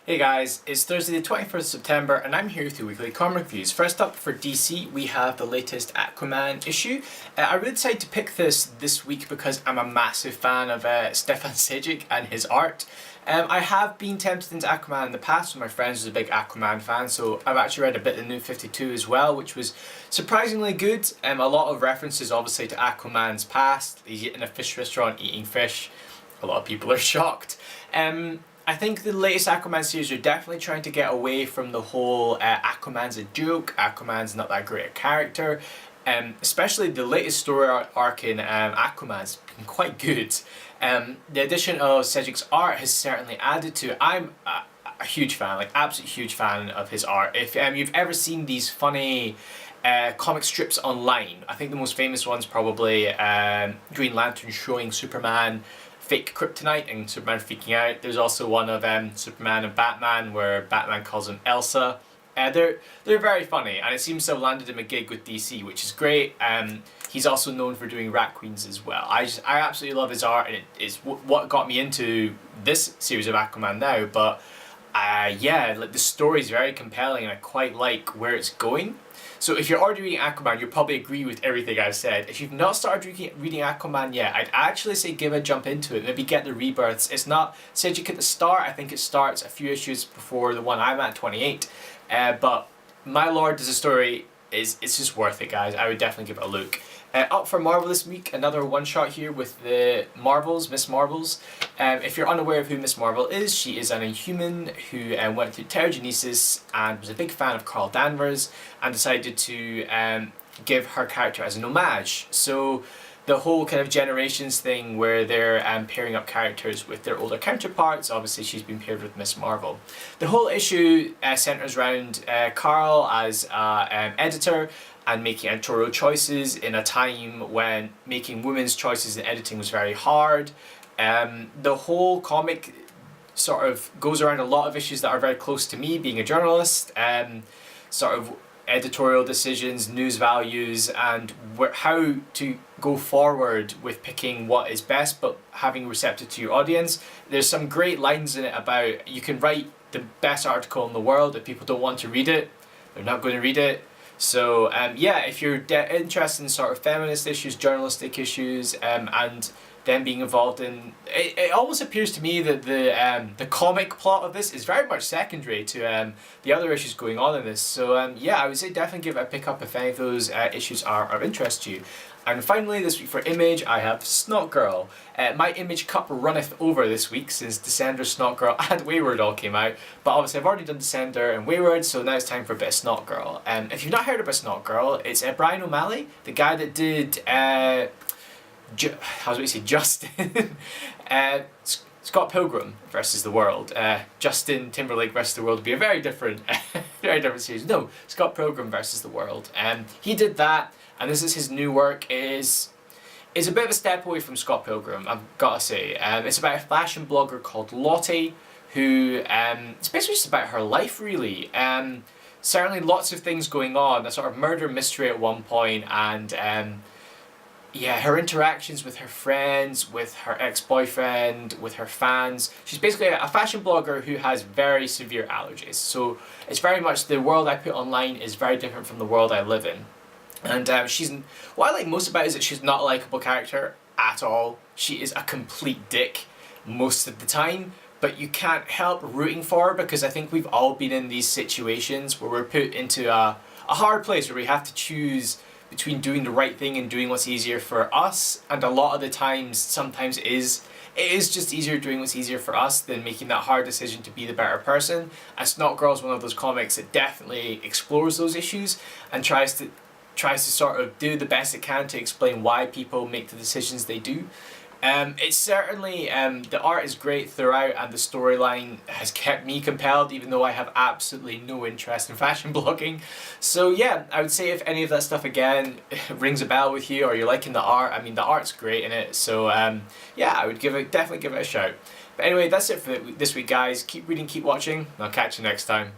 Hey guys, it's Thursday the 21st of September and I'm here with your weekly comic reviews. First up for DC we have the latest Aquaman issue. I really decided to pick this week because I'm a massive fan of Stefan Sejic and his art. I have been tempted into Aquaman in the past when my friends was a big Aquaman fan, so I've actually read a bit of the New 52 as well, which was surprisingly good. A lot of references obviously to Aquaman's past. He's in a fish restaurant eating fish. A lot of people are shocked. I think the latest Aquaman series are definitely trying to get away from the whole Aquaman's a joke, Aquaman's not that great a character. Especially the latest story arc in Aquaman's been quite good. The addition of Sejic's art has certainly added to it. I'm a huge fan, like absolute huge fan of his art. If you've ever seen these funny comic strips online, I think the most famous one's probably Green Lantern showing Superman fake kryptonite and Superman freaking out. There's also one of Superman and Batman where Batman calls him Elsa. They're very funny and it seems to have landed him a gig with DC, which is great. He's also known for doing Rat Queens as well. I absolutely love his art and it is what got me into this series of Aquaman now. But yeah, like the story is very compelling and I quite like where it's going. So if you're already reading Aquaman, you'll probably agree with everything I've said. If you've not started reading Aquaman yet, I'd actually say give a jump into it. Maybe get the rebirths. It's not Sejic at the start. I think it starts a few issues before the one I'm at, 28. But my lord, does the story it's just worth it, guys. I would definitely give it a look. Up for Marvel this week, another one-shot here with the Marvels, Miss Marvels. If you're unaware of who Miss Marvel is, she is an Inhuman who went through Terrigenesis and was a big fan of Carl Danvers and decided to give her character as an homage. So the whole kind of Generations thing where they're pairing up characters with their older counterparts, obviously she's been paired with Miss Marvel. The whole issue centres around Carl as editor and making editorial choices in a time when making women's choices in editing was very hard. The whole comic sort of goes around a lot of issues that are very close to me being a journalist, sort of editorial decisions, news values, and how to go forward with picking what is best but having receptive to your audience. There's some great lines in it about you can write the best article in the world, if people don't want to read it, they're not going to read it. So yeah, if you're interested in sort of feminist issues, journalistic issues, and then being involved in it almost appears to me that the comic plot of this is very much secondary to the other issues going on in this. So yeah, I would say definitely give it a pick up if any of those issues are of interest to you. And finally, this week for Image, I have Snotgirl. My Image cup runneth over this week since Descender, Snotgirl and Wayward all came out. But obviously I've already done Descender and Wayward, so now it's time for a bit of Snotgirl. If you've not heard about Snotgirl, it's Brian O'Malley, the guy that did Justin. Scott Pilgrim versus the World. Justin Timberlake versus the World would be a very different, very different series. No, Scott Pilgrim versus the World. He did that, and this is his new work. Is a bit of a step away from Scott Pilgrim, I've got to say. It's about a fashion blogger called Lottie, who it's basically just about her life, really. Certainly lots of things going on. A sort of murder mystery at one point, and yeah, her interactions with her friends, with her ex-boyfriend, with her fans. She's basically a fashion blogger who has very severe allergies. So it's very much the world I put online is very different from the world I live in. And what I like most about it is that she's not a likeable character at all. She is a complete dick most of the time, but you can't help rooting for her because I think we've all been in these situations where we're put into a hard place where we have to choose between doing the right thing and doing what's easier for us, and a lot of the times, sometimes it is just easier doing what's easier for us than making that hard decision to be the better person. And Snotgirl is one of those comics that definitely explores those issues and tries to sort of do the best it can to explain why people make the decisions they do. It's certainly, the art is great throughout and the storyline has kept me compelled even though I have absolutely no interest in fashion blogging. So yeah, I would say if any of that stuff again rings a bell with you or you're liking the art, I mean the art's great in it, so yeah, I would definitely give it a shout. But anyway, that's it for this week guys. Keep reading, keep watching, and I'll catch you next time.